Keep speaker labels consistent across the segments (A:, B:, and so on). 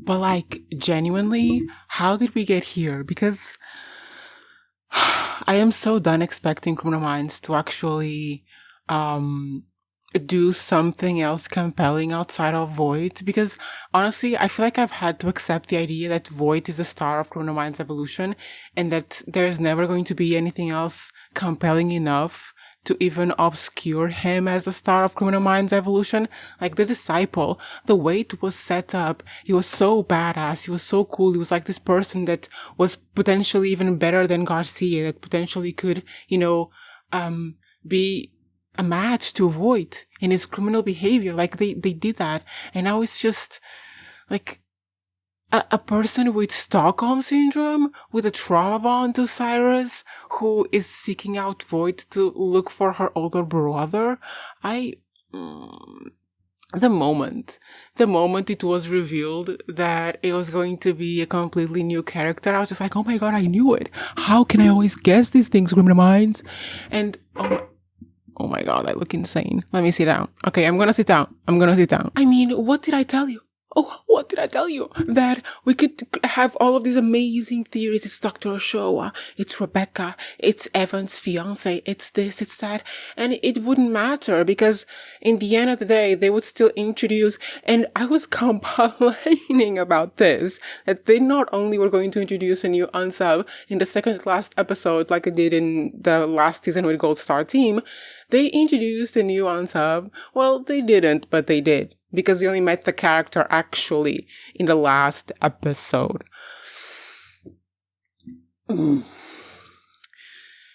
A: But like, genuinely, how did we get here? Because I am so done expecting Criminal Minds to actually do something else compelling outside of Voit. Because honestly, I feel like I've had to accept the idea that Voit is the star of Criminal Minds evolution and that there's never going to be anything else compelling enough to even obscure him as the star of Criminal Minds evolution. Like the disciple, the way it was set up, he was so badass, he was so cool, he was like this person that was potentially even better than Garcia, that potentially could, be a match to Voit in his criminal behavior. Like they did that. And now it's just like a person with Stockholm syndrome, with a trauma bond to Cyrus, who is seeking out Voit to look for her older brother. The moment it was revealed that it was going to be a completely new character, I was just like, oh my god, I knew it. How can I always guess these things, Criminal Minds? And oh my god, I look insane. Let me sit down. Okay, I'm gonna sit down. I mean, what did I tell you? Oh, what did I tell you? That we could have all of these amazing theories. It's Dr. Oshoa, it's Rebecca, it's Evan's fiance, it's this, it's that. And it wouldn't matter because in the end of the day, they would still introduce, and I was complaining about this, that they not only were going to introduce a new unsub in the second to last episode, like it did in the last season with Gold Star Team, they introduced a new unsub. Well, they didn't, but they did. Because you only met the character actually in the last episode.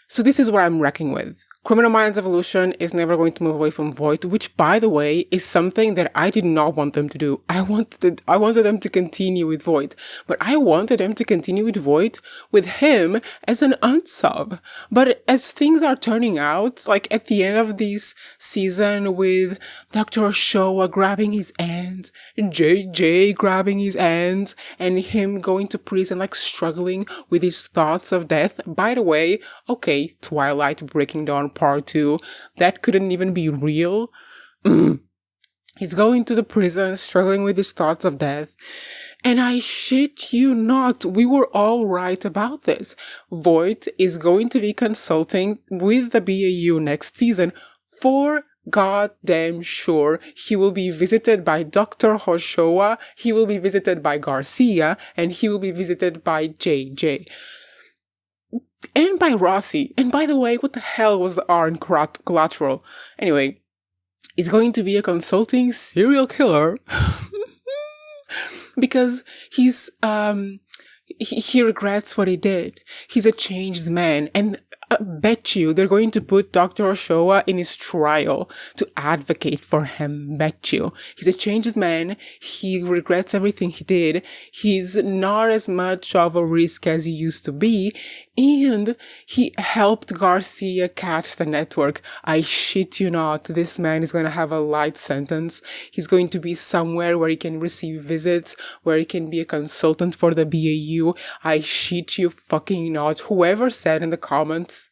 A: So this is what I'm reckoning with. Criminal Minds Evolution is never going to move away from Voit, which, by the way, is something that I did not want them to do. I wanted them to continue with Voit, but I wanted them to continue with Voit with him as an unsub. But as things are turning out, like at the end of this season with Dr. Showa grabbing his hands, JJ grabbing his hands, and him going to prison, like struggling with his thoughts of death. By the way, okay, Twilight Breaking Dawn Part 2, that couldn't even be real. He's going to the prison, struggling with his thoughts of death. And I shit you not, we were all right about this. Voit is going to be consulting with the BAU next season. For goddamn sure, he will be visited by Dr. Hoshoa, he will be visited by Garcia, and he will be visited by JJ. And by Rossi. And by the way, what the hell was the R in collateral? Anyway, he's going to be a consulting serial killer. Because he's, he regrets what he did. He's a changed man. And I bet you they're going to put Dr. Oshoa in his trial to advocate for him. Bet you. He's a changed man. He regrets everything he did. He's not as much of a risk as he used to be. And he helped Garcia catch the network. I shit you not. This man is going to have a light sentence. He's going to be somewhere where he can receive visits, where he can be a consultant for the BAU. I shit you fucking not. Whoever said in the comments,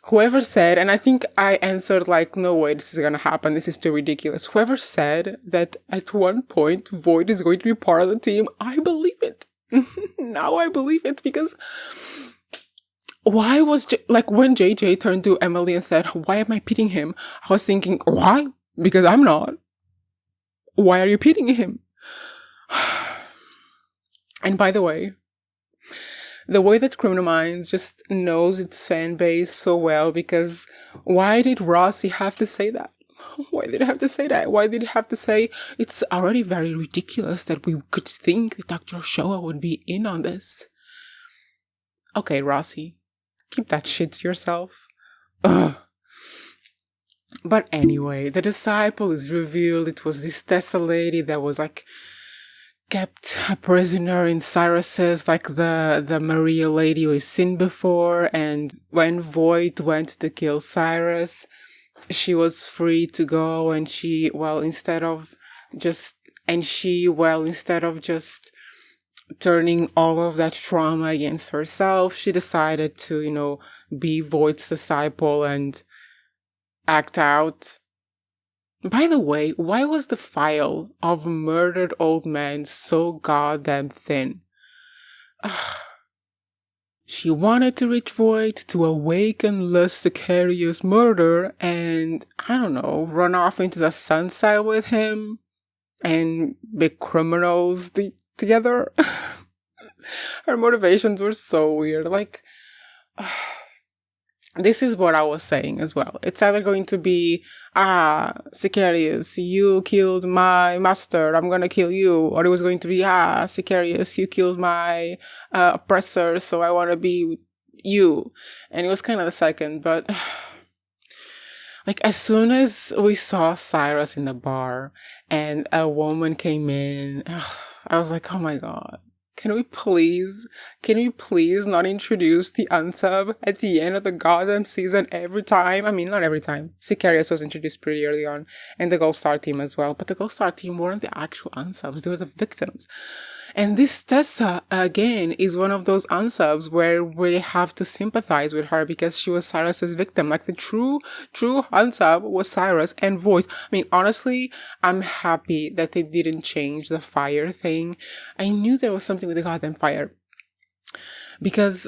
A: and I think I answered like, no way, this is gonna happen, this is too ridiculous. Whoever said that at one point Voit is going to be part of the team, I believe it. Now I believe it, because why was, when JJ turned to Emily and said, why am I pitying him? I was thinking, why? Because I'm not. Why are you pitying him? And by the way that Criminal Minds just knows its fan base so well, because why did Rossi have to say that? Why did he have to say that? Why did he have to say, it's already very ridiculous that we could think that Dr. Showa would be in on this? Okay, Rossi, keep that shit to yourself. Ugh. But anyway, the disciple is revealed. It was this Tessa lady that was like kept a prisoner in Cyrus's, like the Maria lady we've seen before. And when Voit went to kill Cyrus, she was free to go, and instead of just turning all of that trauma against herself, she decided to, be Voigt's disciple and act out By the way, why was the file of murdered old men so goddamn thin? She wanted to reach Voit to awaken Les Sicarios' murder and, I don't know, run off into the sunset with him and be criminals together. Her motivations were so weird. Like, this is what I was saying as well. It's either going to be, Sicarios, you killed my master, I'm gonna kill you. Or it was going to be, Sicarios, you killed my oppressor, so I wanna be you. And it was kind of the second, but like as soon as we saw Cyrus in the bar and a woman came in, I was like, oh my god. Can we please not introduce the unsub at the end of the goddamn season every time? I mean, not every time. Sicarios was introduced pretty early on, and the Gold Star team as well. But the Gold Star team weren't the actual unsubs, they were the victims. And this Tessa, again, is one of those unsubs where we have to sympathize with her because she was Cyrus's victim. Like the true unsub was Cyrus and Voit. I mean, honestly, I'm happy that they didn't change the fire thing. I knew there was something with the goddamn fire. Because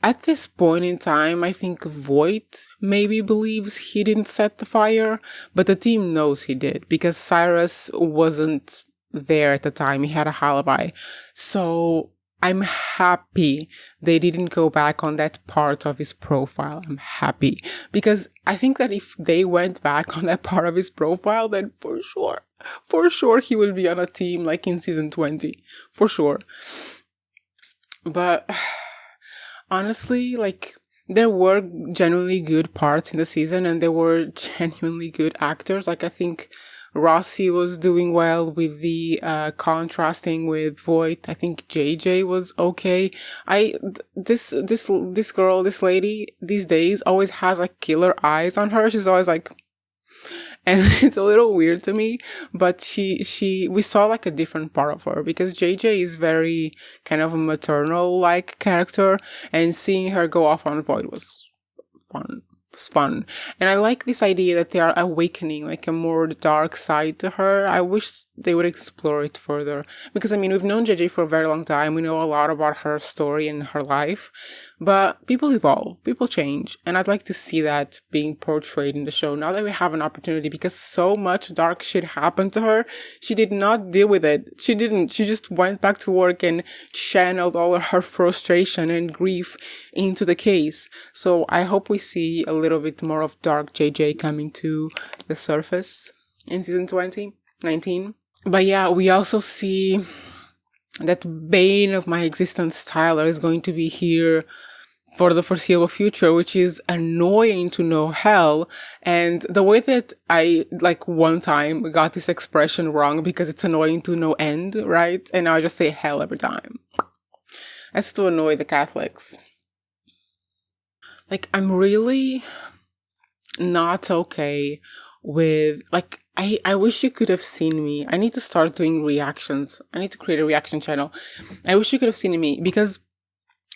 A: at this point in time, I think Voit maybe believes he didn't set the fire, but the team knows he did because Cyrus wasn't there at the time. He had a alibi. So I'm happy they didn't go back on that part of his profile. I'm happy because I think that if they went back on that part of his profile, then for sure he will be on a team like in season 20. For sure. But honestly, like, there were genuinely good parts in the season and there were genuinely good actors. Like, I think Rossi was doing well with the contrasting with Voit. I think JJ was okay. This girl, this lady, these days always has like killer eyes on her. She's always like, and it's a little weird to me, but we saw like a different part of her because JJ is very kind of a maternal like character, and seeing her go off on Voit was fun. Fun. And I like this idea that they are awakening like a more dark side to her. I wish they would explore it further because I mean, we've known JJ for a very long time. We know a lot about her story and her life, but people evolve, people change, and I'd like to see that being portrayed in the show now that we have an opportunity, because so much dark shit happened to her. She did not deal with it. She just went back to work and channeled all of her frustration and grief into the case. So I hope we see a little bit more of dark JJ coming to the surface in season 19. But yeah, we also see that bane of my existence, Tyler, is going to be here for the foreseeable future, which is annoying to no hell. And the way that I, like, one time got this expression wrong because it's annoying to no end, right? And now I just say hell every time. That's to annoy the Catholics. Like, I'm really not okay with, like, I wish you could have seen me. I need to start doing reactions. I need to create a reaction channel. I wish you could have seen me because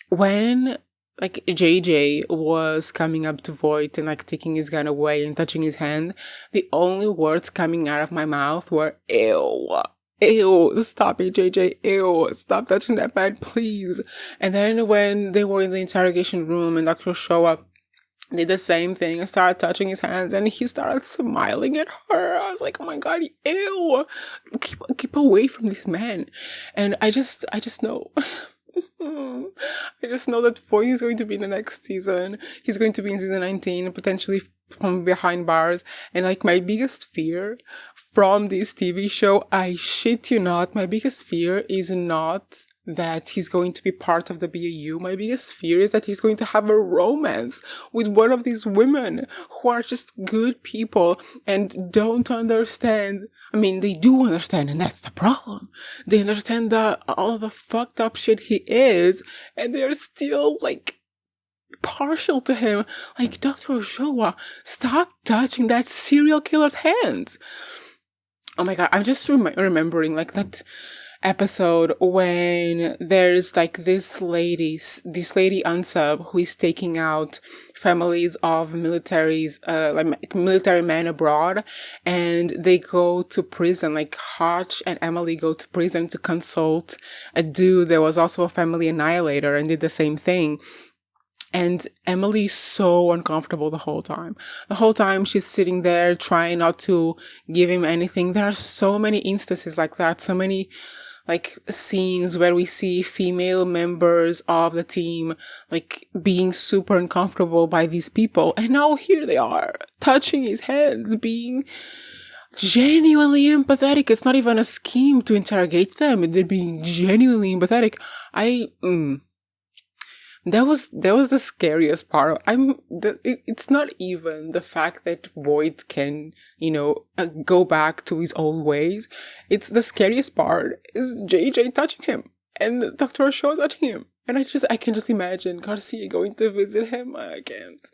A: when, like, JJ was coming up to Voit and, like, taking his gun away and touching his hand, the only words coming out of my mouth were, ew. Ew, stop it, JJ. Ew, stop touching that man, please. And then when they were in the interrogation room and Dr. Show up, did the same thing and started touching his hands and he started smiling at her. I was like, oh my god, ew. Keep away from this man. And I just know. I just know that Voit is going to be in the next season. He's going to be in season 19, potentially from behind bars. And like, my biggest fear from this TV show, I shit you not, my biggest fear is not that he's going to be part of the BAU. My biggest fear is that he's going to have a romance with one of these women who are just good people and don't understand. I mean, they do understand, and that's the problem. They understand all the fucked up shit he is, and they're still, like, partial to him. Like, Dr. Oshowa, stop touching that serial killer's hands. Oh my god, I'm just remembering, like, that episode when there's like this lady unsub who is taking out families of like military men abroad, and they go to prison. Like Hotch and Emily go to prison to consult a dude. There was also a family annihilator and did the same thing. And Emily's so uncomfortable the whole time. The whole time she's sitting there trying not to give him anything. There are so many instances like that. So many like scenes where we see female members of the team like being super uncomfortable by these people. And now here they are touching his hands, being genuinely empathetic. It's not even a scheme to interrogate them. They're being genuinely empathetic. That was the scariest part. It's not even the fact that Voit can, go back to his old ways. It's the scariest part is JJ touching him and Dr. Shaw touching him. And I can just imagine Garcia going to visit him. I can't.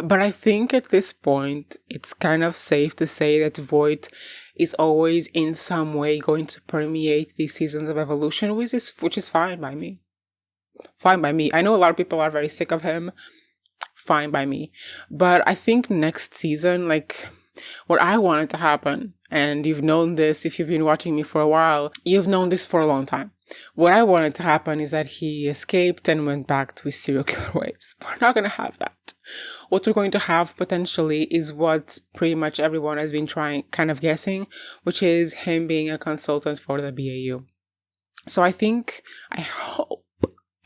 A: But I think at this point, it's kind of safe to say that Voit is always in some way going to permeate these seasons of evolution, which is fine by me. Fine by me. I know a lot of people are very sick of him. Fine by me. But I think next season, like, what I wanted to happen, and you've known this if you've been watching me for a while, you've known this for a long time. What I wanted to happen is that he escaped and went back to his serial killer ways. We're not going to have that. What we're going to have potentially is what pretty much everyone has been kind of guessing, which is him being a consultant for the BAU. So I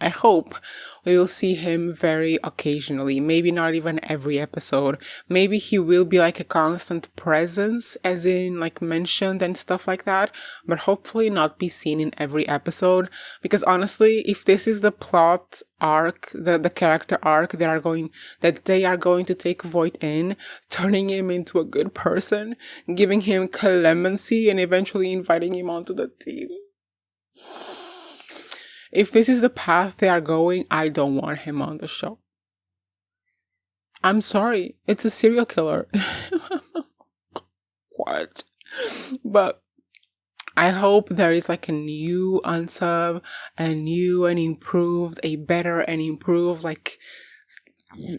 A: hope we will see him very occasionally, maybe not even every episode. Maybe he will be like a constant presence, as in like mentioned and stuff like that, but hopefully not be seen in every episode. Because honestly, if this is the plot arc, the character arc that they are going to take Voit in, turning him into a good person, giving him clemency, and eventually inviting him onto the team. If this is the path they are going, I don't want him on the show. I'm sorry. It's a serial killer. What? But I hope there is like a new unsub, a new and improved, a better and improved, like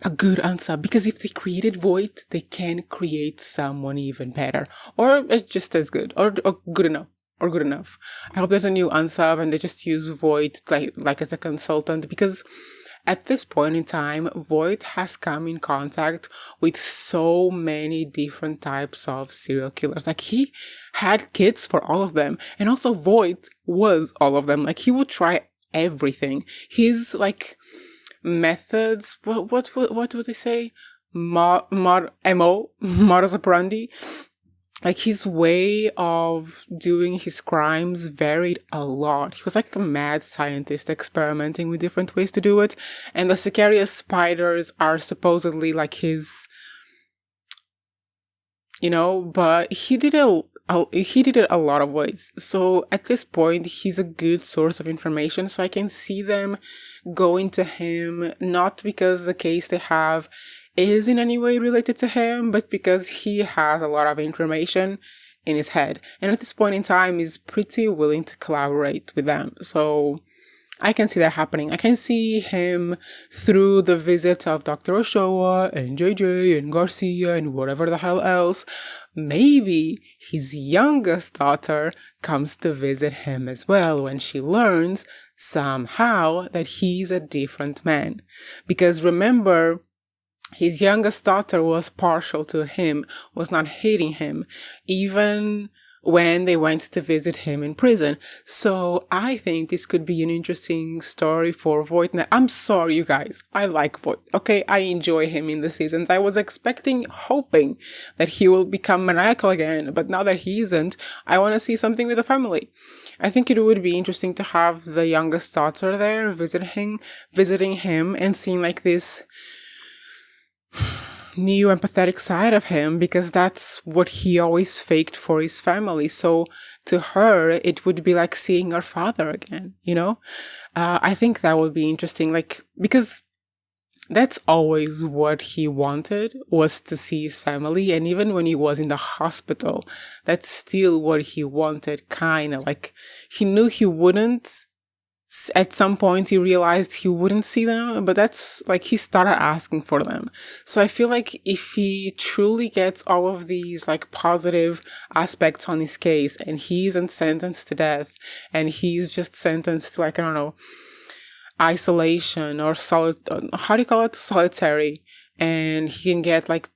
A: a good unsub. Because if they created Voit, they can create someone even better. Or just as good. Or good enough. Or good enough. I hope there's a new unsub and they just use Voit like as a consultant, because at this point in time, Voit has come in contact with so many different types of serial killers. Like he had kids for all of them, and also Voit was all of them. Like he would try everything. His like methods, what would they say? Modus operandi. Like his way of doing his crimes varied a lot. He was like a mad scientist experimenting with different ways to do it. And the sicarios spiders are supposedly like his, but he did it a lot of ways. So at this point, he's a good source of information. So I can see them going to him, not because the case they have is in any way related to him, but because he has a lot of information in his head. And at this point in time, he's pretty willing to collaborate with them. So I can see that happening. I can see him through the visit of Dr. Ochoa and JJ and Garcia and whatever the hell else. Maybe his youngest daughter comes to visit him as well when she learns somehow that he's a different man. Because remember, his youngest daughter was partial to him, was not hating him, even when they went to visit him in prison. So I think this could be an interesting story for Voit. Now, I'm sorry, you guys. I like Voit. Okay, I enjoy him in the seasons. I was hoping that he will become maniacal again, but now that he isn't, I want to see something with the family. I think it would be interesting to have the youngest daughter there visiting him and seeing like this new empathetic side of him, because that's what he always faked for his family. So to her, it would be like seeing her father again, I think that would be interesting, like, because that's always what he wanted, was to see his family. And even when he was in the hospital, that's still what he wanted, kind of like he knew he wouldn't. At some point he realized he wouldn't see them, but that's like he started asking for them. So I feel like if he truly gets all of these like positive aspects on his case and he isn't sentenced to death and he's just sentenced to, like, I don't know, isolation or how do you call it, solitary, and he can get like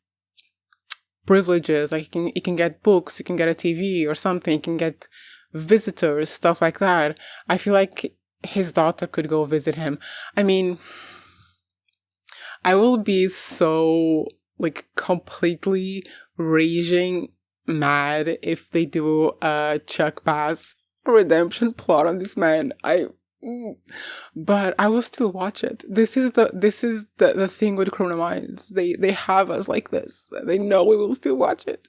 A: privileges, like he can get books, he can get a TV or something, he can get visitors, stuff like that. I feel like his daughter could go visit him. I mean, I will be so like completely raging mad if they do a Chuck Bass redemption plot on this man. But I will still watch it. This is the thing with Criminal Minds. They have us like this. They know we will still watch it.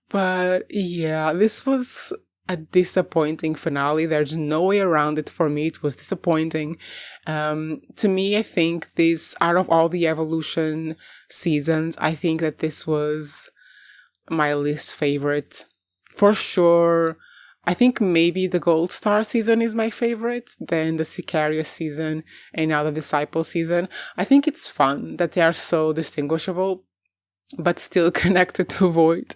A: But yeah, this was a disappointing finale. There's no way around it for me. It was disappointing. To me, I think this, out of all the Evolution seasons, I think that this was my least favorite. For sure, I think maybe the Gold Star season is my favorite, then the Sicarios season, and now the Disciple season. I think it's fun that they are so distinguishable, but still connected to Voit.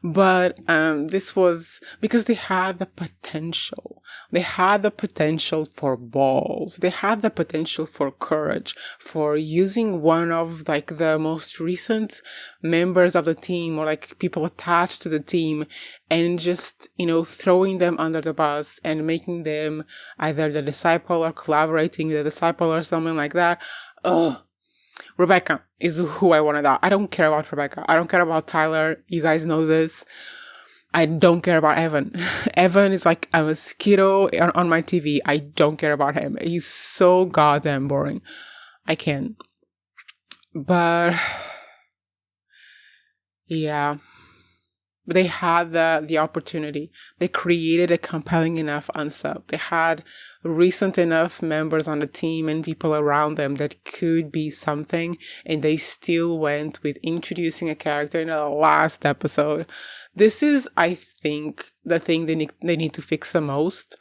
A: But this was because they had the potential. They had the potential for balls. They had the potential for courage, for using one of like the most recent members of the team or like people attached to the team and just, throwing them under the bus and making them either the disciple or collaborating with the disciple or something like that. Ugh. Rebecca is who I wanted out. I don't care about Rebecca. I don't care about Tyler. You guys know this. I don't care about Evan. Evan is like a mosquito on my TV. I don't care about him. He's so goddamn boring. I can't. But yeah. They had the opportunity. They created a compelling enough unsub. They had recent enough members on the team and people around them that could be something, and they still went with introducing a character in the last episode. This is, I think, the thing they need to fix the most.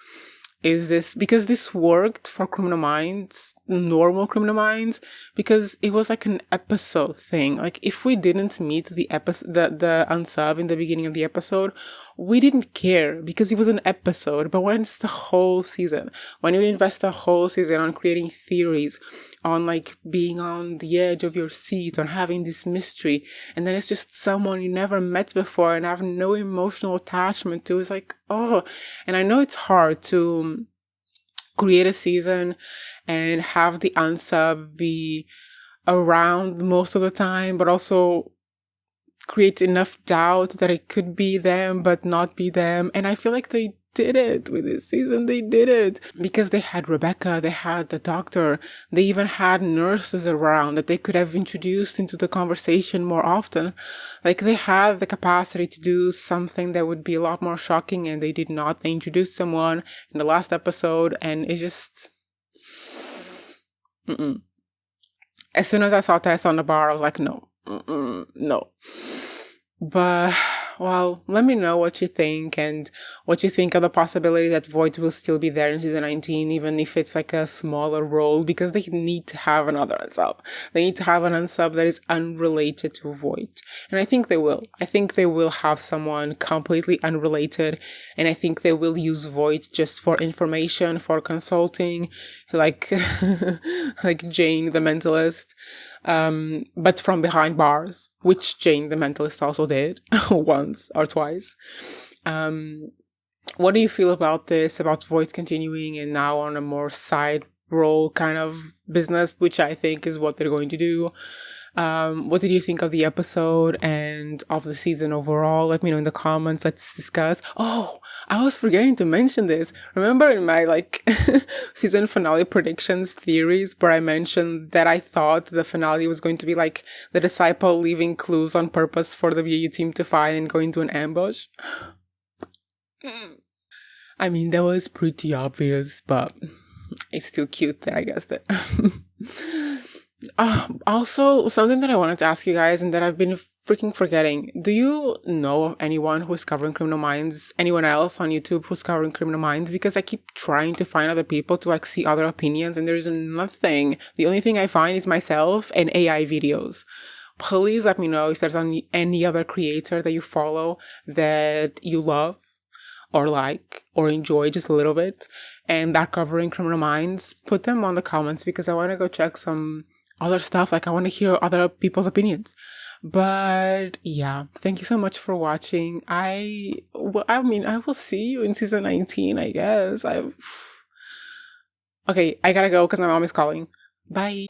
A: Is this because this worked for Criminal Minds, normal Criminal Minds, because it was like an episode thing. Like if we didn't meet the unsub in the beginning of the episode, we didn't care because it was an episode. But when it's the whole season, when you invest the whole season on creating theories, on like being on the edge of your seat, on having this mystery, and then it's just someone you never met before and have no emotional attachment to, it's like, oh. And I know it's hard to create a season and have the unsub be around most of the time, but also create enough doubt that it could be them but not be them. And I feel like they did it with this season. They did it because they had Rebecca, they had the doctor, they even had nurses around that they could have introduced into the conversation more often. Like they had the capacity to do something that would be a lot more shocking, and they did not. They introduced someone in the last episode, and it just as soon as I saw Tess on the bar, I was like, no. No. But, well, let me know what you think, and what you think of the possibility that Voit will still be there in season 19, even if it's like a smaller role, because they need to have another unsub. They need to have an unsub that is unrelated to Voit. And I think they will. I think they will have someone completely unrelated, and I think they will use Voit just for information, for consulting, like, like Jane the Mentalist. But from behind bars, which Jane the Mentalist also did once or twice. What do you feel about this, about Voit continuing and now on a more side role kind of business, which I think is what they're going to do? What did you think of the episode and of the season overall? Let me know in the comments. Let's discuss. Oh, I was forgetting to mention this. Remember in my season finale predictions theories where I mentioned that I thought the finale was going to be like the disciple leaving clues on purpose for the BAU team to find and go into an ambush? I mean, that was pretty obvious, but it's still cute that I guessed it. Also, something that I wanted to ask you guys and that I've been freaking forgetting. Do you know of anyone who's covering Criminal Minds? Anyone else on YouTube who's covering Criminal Minds? Because I keep trying to find other people to like see other opinions and there's nothing. The only thing I find is myself and AI videos. Please let me know if there's any other creator that you follow that you love or like or enjoy just a little bit and that covering Criminal Minds. Put them on the comments because I want to go check some other stuff. Like I want to hear other people's opinions. But yeah, thank you so much for watching. I mean, I will see you in season 19, I guess. Okay, I gotta go because my mom is calling. Bye.